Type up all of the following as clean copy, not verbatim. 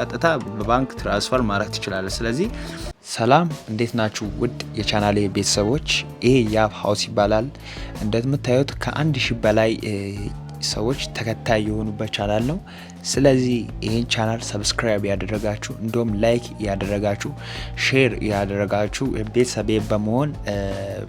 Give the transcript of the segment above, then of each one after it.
ቀጥታ በባንክ ትራንስፈር ማድረግ ትችላለህ። ስለዚህ ሰላም እንዴት ናችሁ ውድ የቻናሌ ቤተሰቦች፣ ይሄ ያብ ሃውስ ይባላል። እንደምታዩት ከ1000 በላይ ሰዎች ተከታይ የሆኑበት ቻናል ነው። ስለዚህ ይህን ቻናል ሰብስክራይብ ያደረጋችሁ እንዲሁም ላይክ ያደረጋችሁ ሼር ያደረጋችሁ ቤተሰቤ በመሆን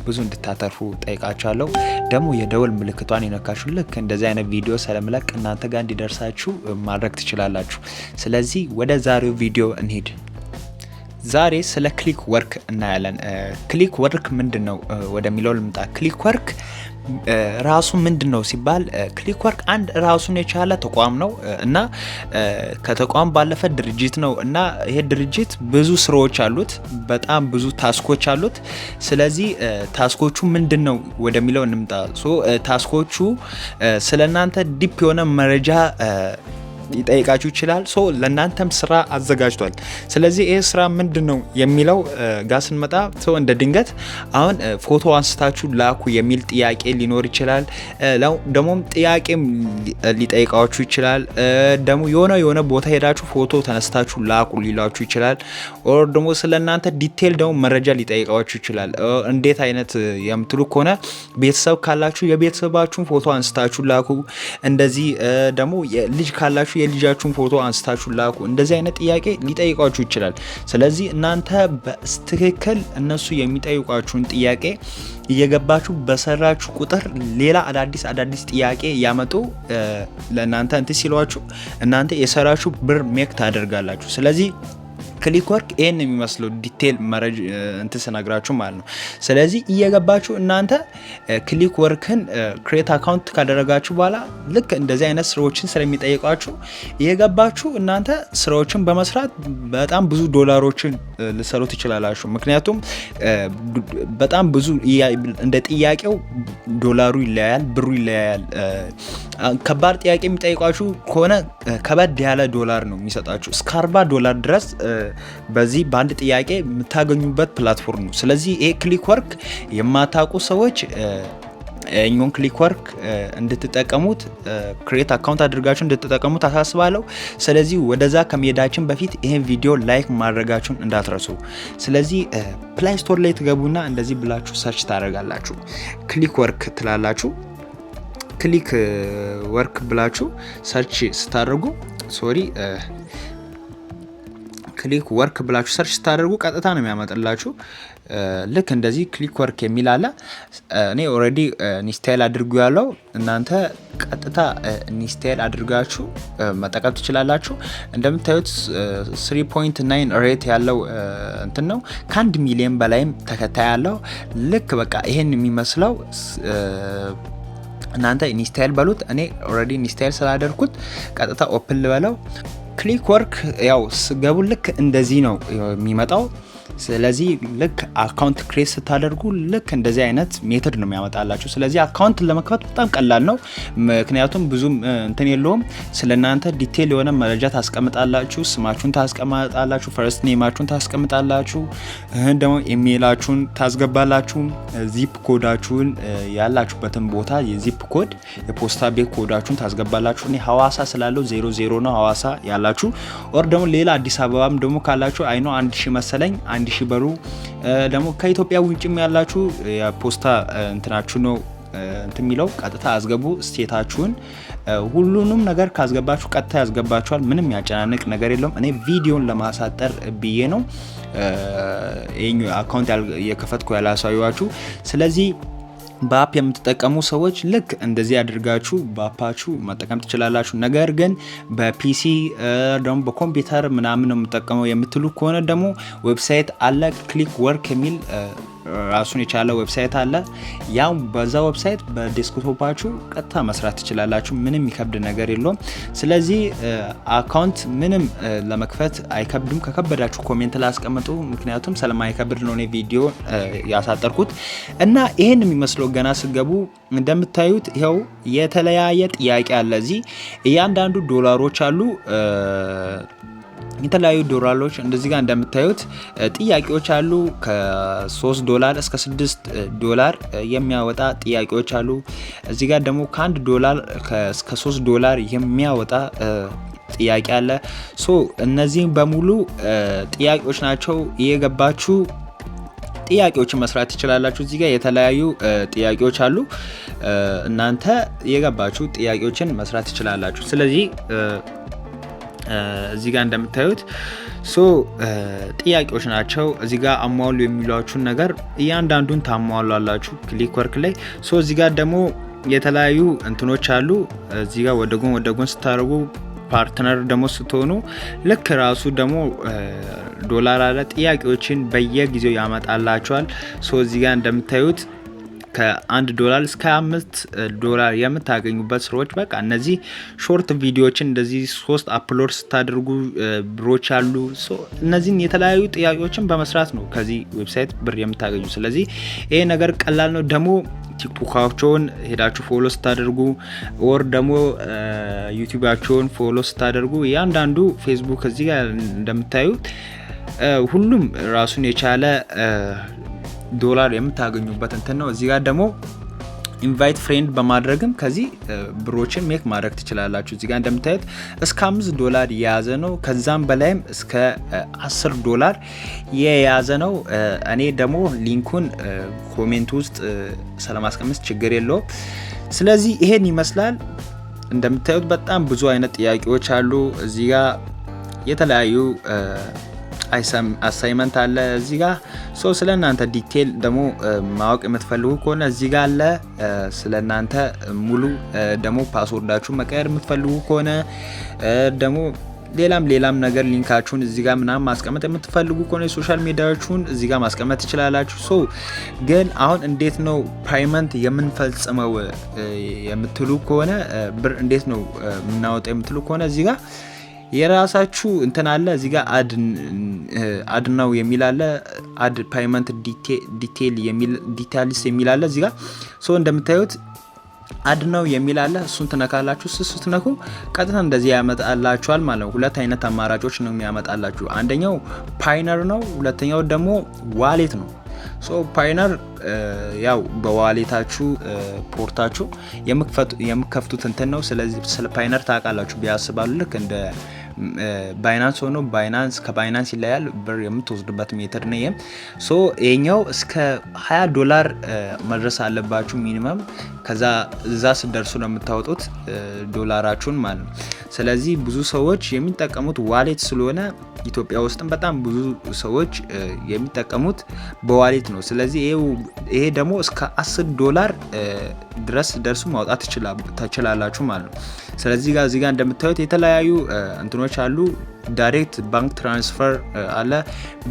ብዙ እንድታተርፉ ጠይቃችኋለሁ። ደግሞ የደወል ምልክቷን የነካችሁ ልክ እንደዚህ አይነት ቪዲዮ ስለምለቅ እናንተ ጋር እንዲደርሳችሁ ማድረግ ትችላላችሁ። ስለዚህ ወደ ዛሬው ቪዲዮ እንሂድ። ዛሬ ስለ ክሊክ ወርክ እናያለን። ክሊክ ወርክ ምንድነው ወደሚለው ልምጣ። ክሊክ ወርክ ራሱ ምንድነው ሲባል ክሊክ ወርክ አንድ ራሱን የቻለ ተቋም ነው እና ከተቋም ባለፈ ድርጅት ነው እና ይሄ ድርጅት ብዙ ስራዎች አሉት፣ በጣም ብዙ ታስኮች አሉት። ስለዚህ ታስኮቹ ምንድነው ወደሚለው እንምጣ። ታስኮቹ ስለናንተ ዲፕ የሆነ መረጃ ሊጠይቃችሁ ይችላል። ለእናንተም ስራ አዘጋጅቷል። ስለዚህ ይህ ስራ ምንድነው የሚለው ጋር ስንመጣ እንደ ድንገት አሁን ፎቶ አንስታችሁ ላኩ የሚል ጥያቄ ሊኖር ይችላል። ደግሞም ጥያቄም ሊጠይቃችሁ ይችላል። ደግሞ የሆነ ቦታ ሄዳችሁ ፎቶ ተነስታችሁ ላኩ ሊላችሁ ይችላል። ኦር ደግሞ ስለናንተ ዲቴል ደግሞ መረጃ ሊጠይቃችሁ ይችላል። እንዴት አይነት የምትሉ ከሆነ ቤተሰብ ካላችሁ የቤተሰባችሁን ፎቶ አንስታችሁ ላኩ። እንደዚህ ደግሞ ልጅ ካላችሁ የልጃችሁን ፎቶ አንስታችሁ ላኩ። እንደዚህ አይነት ጥያቄ ሊጠይቃችሁ ይችላል። ስለዚህ እናንተ በትክክል እነሱ የሚጠይቋችሁን ጥያቄ እየገባችሁ በሰራችሁ ቁጥር ሌላ አዳዲስ ጥያቄ ያመጡ ለእናንተ እንት ሲሏችሁ እናንተ የሰራችሁ ብር ሜክ ታደርጋላችሁ። ስለዚህ ክሊክ ወርክ ይሄን የሚመስለው ዲቴል መረጃ ስነግራችሁ ማለት ነው። ስለዚህ እየገባችሁ እናንተ ክሊክ ወርክን ክሬት አካውንት ካደረጋችሁ በኋላ ልክ እንደዚህ አይነት ስራዎችን ስለሚጠይቃችሁ እየገባችሁ እናንተ ስራዎችን በመስራት በጣም ብዙ ዶላሮችን ልሰሩ ትችላላችሁ። ምክንያቱም በጣም ብዙ እንደ ጥያቄው ዶላሩ ይለያያል፣ ብሩ ይለያያል። ከባድ ጥያቄ የሚጠይቃችሁ ከሆነ ከበድ ያለ ዶላር ነው የሚሰጣችሁ እስከ $40 ድረስ በዚህ በአንድ ጥያቄ የምታገኙበት ፕላትፎርም ነው። ስለዚህ ይሄ ክሊክ ወርክ የማታውቁ ሰዎች እኛን ክሊክ ወርክ እንድትጠቀሙት ክሬት አካውንት አድርጋችሁ እንድትጠቀሙት አሳስባለሁ። ስለዚህ ወደዛ ከመሄዳችን በፊት ይሄን ቪዲዮ ላይክ ማድረጋችሁን እንዳትረሱ። ስለዚህ ፕላይ ስቶር ላይ ትገቡና እንደዚህ ብላችሁ ሰርች ታደርጋላችሁ። ክሊክ ወርክ ትላላችሁ። ክሊክ ወርክ ብላችሁ ሰርች ስታደርጉ ክሊክ ወርክ ብላችሁ ሰርች ስታደርጉ ቀጥታ ነው የሚያመጣላችሁ። ልክ እንደዚህ ክሊክ ወርክ የሚል አለ። እኔ ኦሬዲ ኢንስታል አድርጉ ያለው እናንተ ቀጥታ ኢንስታል አድርጋችሁ መጠቀም ትችላላችሁ። እንደምታዩት 3.9 ሬት ያለው እንትን ነው። ከ1 ሚሊዮን በላይም ተከታይ ያለው ልክ በቃ ይሄን የሚመስለው እናንተ ኢንስታል በሉት። እኔ ኦሬዲ ኢንስታል ስላደረኩት ቀጥታ ኦፕን ልበለው። ክሊክ ወርክ ያው ስገቡ ልክ እንደዚህ ነው የሚመጣው። ስለዚህ ልክ አካውንት ክሬት ስታደርጉ ልክ እንደዚህ አይነት ሜተድ ነው የሚያመጣላችሁ። ስለዚህ አካውንት ለመክፈት በጣም ቀላል ነው፣ ምክንያቱም ብዙም እንትን የለውም። ስለናንተ ዲቴል የሆነ መረጃ ታስቀምጣላችሁ። ስማችሁን ታስቀምጣላችሁ፣ ፈርስት ኔማችሁን ታስቀምጣላችሁ፣ ደግሞ ኢሜይላችሁን ታስገባላችሁ፣ ዚፕ ኮዳችሁን ያላችሁበትን ቦታ የዚፕ ኮድ የፖስታ ቤት ኮዳችሁን ታስገባላችሁ። እኔ ሐዋሳ ስላለው 00 ነው ሐዋሳ ያላችሁ። ኦር ደግሞ ሌላ አዲስ አበባም ደግሞ ካላችሁ አይኖ 1000 መሰለኝ 1000 በሩ። ደግሞ ከኢትዮጵያ ውጭም ያላችሁ የፖስታ እንትናችሁ ነው እንትን የሚለው ቀጥታ አስገቡ። ስቴታችሁን ሁሉንም ነገር ካስገባችሁ ቀጥታ ያስገባችኋል። ምንም ያጨናንቅ ነገር የለውም። እኔ ቪዲዮን ለማሳጠር ብዬ ነው ይሄን አካውንት የከፈትኩ ያላሳዩዋችሁ። ስለዚህ በአፕ የምትጠቀሙ ሰዎች ልክ እንደዚህ አድርጋችሁ በአፓችሁ መጠቀም ትችላላችሁ። ነገር ግን በፒሲ ደግሞ በኮምፒውተር ምናምን ነው የምትጠቀመው የምትሉ ከሆነ ደግሞ ዌብሳይት አለ፣ ክሊክ ወርክ የሚል ራሱን የቻለ ዌብሳይት አለ። ያው በዛ ዌብሳይት በዴስክቶፓችሁ ቀጥታ መስራት ትችላላችሁ። ምንም ይከብድ ነገር የለውም። ስለዚህ አካውንት ምንም ለመክፈት አይከብድም። ከከበዳችሁ ኮሜንት ላይ አስቀምጡ፣ ምክንያቱም ስለማይከብድ ነው ቪዲዮ ያሳጠርኩት። እና ይሄን የሚመስለው ገና ስገቡ እንደምታዩት ይኸው የተለያየ ጥያቄ አለ። እዚህ እያንዳንዱ ዶላሮች አሉ። የተለያዩ ዶላሮች እንደዚህ ጋር እንደምታዩት ጥያቄዎች አሉ። ከ$3 እስከ $6 የሚያወጣ ጥያቄዎች አሉ። እዚህ ጋር ደግሞ ከ$1 እስከ $3 የሚያወጣ ጥያቄ አለ። ሶ እነዚህ በሙሉ ጥያቄዎች ናቸው። እየገባችሁ ጥያቄዎችን መስራት ትችላላችሁ። እዚህ ጋር የተለያዩ ጥያቄዎች አሉ። እናንተ የገባችሁ ጥያቄዎችን መስራት ትችላላችሁ። ስለዚህ እዚህ ጋር እንደምታዩት ጥያቄዎች ናቸው። እዚህ ጋር አሟሉ የሚሏችሁን ነገር እያንዳንዱን ታሟላላችሁ ክሊክ ወርክ ላይ። እዚህ ጋር ደግሞ የተለያዩ እንትኖች አሉ። እዚህ ጋር ወደ ጎን ስታደርጉ ፓርትነር ደግሞ ስትሆኑ ልክ ራሱ ደግሞ ዶላር አለ። ጥያቄዎችን በየጊዜው ያመጣላችኋል። እዚህ ጋር እንደምታዩት ከ$1 እስከ $5 የምታገኙበት ስራዎች በቃ እነዚህ ሾርት ቪዲዮዎችን እንደዚህ 3 አፕሎድ ስታደርጉ ብሮች አሉ። እነዚህን የተለያዩ ጥያቄዎችን በመስራት ነው ከዚህ ዌብሳይት ብር የምታገኙ። ስለዚህ ይሄ ነገር ቀላል ነው። ደግሞ ቲክቶካቸውን ሄዳችሁ ፎሎ ስታደርጉ ወር ደግሞ ዩቲዩባቸውን ፎሎ ስታደርጉ እያንዳንዱ ፌስቡክ እዚህ ጋር እንደምታዩት ሁሉም ራሱን የቻለ ዶላር የምታገኙበት እንትን ነው። እዚህ ጋር ደግሞ ኢንቫይት ፍሬንድ በማድረግም ከዚህ ብሮችን ሜክ ማድረግ ትችላላችሁ። እዚህ ጋር እንደምታዩት እስከ $5 የያዘ ነው። ከዛም በላይም እስከ $10 የያዘ ነው። እኔ ደግሞ ሊንኩን ኮሜንት ውስጥ ስለማስቀመጥ ችግር የለውም። ስለዚህ ይሄን ይመስላል። እንደምታዩት በጣም ብዙ አይነት ጥያቄዎች አሉ። እዚህ ጋር የተለያዩ አሳይመንት አለ። እዚህ ጋር ስለናንተ ዲቴል ደግሞ ማወቅ የምትፈልጉ ከሆነ እዚህ ጋር አለ። ስለናንተ ሙሉ ደግሞ ፓስወርዳችሁ መቀየር የምትፈልጉ ከሆነ ደግሞ ሌላም ነገር ሊንካችሁን እዚህ ጋር ምናምን ማስቀመጥ የምትፈልጉ ከሆነ የሶሻል ሚዲያዎቹን እዚህ ጋር ማስቀመጥ ትችላላችሁ። ግን አሁን እንዴት ነው ፔይመንት የምንፈጽመው የምትሉ ከሆነ ብር እንዴት ነው የምናወጣው የምትሉ ከሆነ እዚህ ጋር የራሳችሁ እንትን አለ። እዚህ ጋር አድ ነው የሚል አለ። አድ ፔይመንት ዲቴይልስ የሚል አለ። እዚህ ጋር እንደምታዩት አድ ነው የሚል አለ። እሱን ትነካላችሁ። ስትነኩ ቀጥታ እንደዚህ ያመጣላችኋል ማለት ነው። ሁለት አይነት አማራጮች ነው የሚያመጣላችሁ። አንደኛው ፓይነር ነው፣ ሁለተኛው ደግሞ ዋሌት ነው። ፓይነር ያው በዋሌታችሁ ፖርታችሁ የምከፍቱት እንትን ነው። ስለዚህ ስለ ፓይነር ታውቃላችሁ ቢያስባሉ ልክ እንደ ባይናንስ ሆኖ ከባይናንስ ይለያል። ብር የምትወስዱበት ሜተድ ነው። ይሄኛው እስከ $20 መድረስ አለባችሁ ሚኒመም። ከዛ እዛ ስደርሱ ነው የምታወጡት ዶላራችሁን ማለት ነው። ስለዚህ ብዙ ሰዎች የሚጠቀሙት ዋሌት ስለሆነ ኢትዮጵያ ውስጥም በጣም ብዙ ሰዎች የሚጠቀሙት በዋሌት ነው። ስለዚህ ይሄ ደግሞ እስከ $10 ድረስ ደርሱ ማውጣት ትችላላችሁ ማለት ነው። ስለዚህ እዚህ ጋር እንደምታዩት የተለያዩ እንትኖች አሉ። ዳይሬክት ባንክ ትራንስፈር አለ፣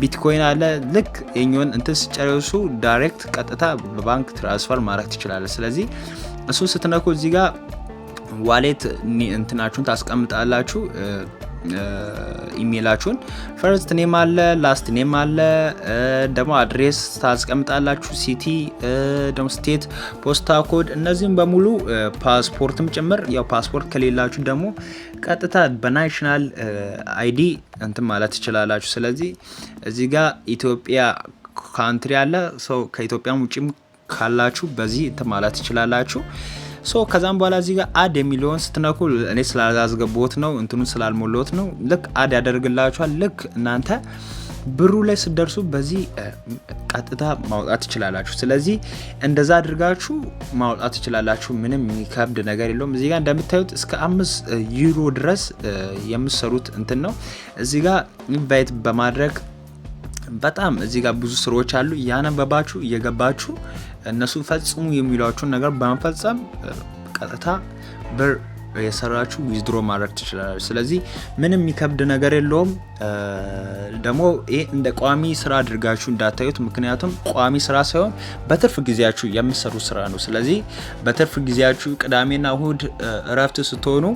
ቢትኮይን አለ። ልክ የኛውን እንትን ሲጨርሱ ዳይሬክት ቀጥታ በባንክ ትራንስፈር ማድረግ ትችላላችሁ። ስለዚህ እሱ ስትነኩ እዚህ ጋር ዋሌት እንትናችሁን ታስቀምጣላችሁ። ኢሜይላችሁን ፈርስት ኔም አለ፣ ላስት ኔም አለ፣ ደግሞ አድሬስ ታስቀምጣላችሁ፣ ሲቲ ደግሞ ስቴት፣ ፖስታ ኮድ፣ እነዚህም በሙሉ ፓስፖርትም ጭምር። ያው ፓስፖርት ከሌላችሁ ደግሞ ቀጥታ በናሽናል አይዲ እንትን ማለት ትችላላችሁ። ስለዚህ እዚህ ጋር ኢትዮጵያ ካንትሪ አለ። ከኢትዮጵያም ውጭም ካላችሁ በዚህ እንትን ማለት ትችላላችሁ። ከዛም በኋላ እዚህ ጋር አድ የሚለውን ስትነኩ እኔ ስላላስገባሁት ነው እንትኑን ስላልሞላሁት ነው። ልክ አድ ያደርግላችኋል። ልክ እናንተ ብሩ ላይ ስትደርሱ በዚህ ቀጥታ ማውጣት ትችላላችሁ። ስለዚህ እንደዛ አድርጋችሁ ማውጣት ትችላላችሁ። ምንም የሚከብድ ነገር የለውም። እዚህ ጋር እንደምታዩት እስከ €5 ድረስ የምትሰሩት እንትን ነው። እዚህ ጋር ኢንቫይት በማድረግ በጣም እዚህ ጋር ብዙ ስራዎች አሉ። ያነበባችሁ እየገባችሁ እነሱ ፈጽሙ የሚሏችሁን ነገር በመፈጸም ቀጥታ ብር የሰራችሁ ዊዝድሮ ማድረግ ትችላላችሁ። ስለዚህ ምንም የሚከብድ ነገር የለውም። ደግሞ ይሄ እንደ ቋሚ ስራ አድርጋችሁ እንዳታዩት፣ ምክንያቱም ቋሚ ስራ ሳይሆን በትርፍ ጊዜያችሁ የምትሰሩ ስራ ነው። ስለዚህ በትርፍ ጊዜያችሁ ቅዳሜና እሁድ እረፍት ስትሆኑ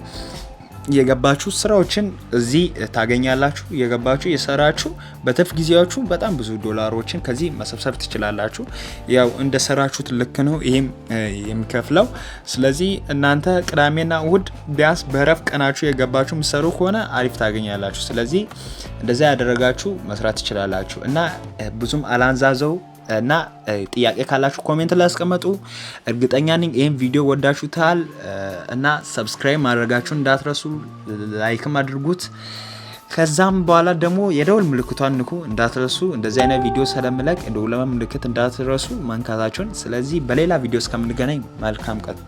የገባችሁ ስራዎችን እዚህ ታገኛላችሁ። የገባችሁ የሰራችሁ በትርፍ ጊዜያችሁ በጣም ብዙ ዶላሮችን ከዚህ መሰብሰብ ትችላላችሁ። ያው እንደ ሰራችሁት ልክ ነው ይሄም የሚከፍለው። ስለዚህ እናንተ ቅዳሜና እሁድ ቢያንስ በረፍት ቀናችሁ የገባችሁ ምሰሩ ከሆነ አሪፍ ታገኛላችሁ። ስለዚህ እንደዛ ያደረጋችሁ መስራት ትችላላችሁ እና ብዙም አላንዛዘው እና ጥያቄ ካላችሁ ኮሜንት ላይ አስቀምጡ። እርግጠኛ ነኝ ይሄን ቪዲዮ ወዳችሁታል እና ሰብስክራይብ ማድረጋችሁን እንዳትረሱ፣ ላይክም አድርጉት። ከዛም በኋላ ደግሞ የደወል ምልክቷን ንኩ እንዳትረሱ። እንደዚህ አይነት ቪዲዮ ስለምለቅ የደወል ምልክት እንዳትረሱ መንካታችሁን። ስለዚህ በሌላ ቪዲዮ እስከምንገናኝ መልካም ቀን።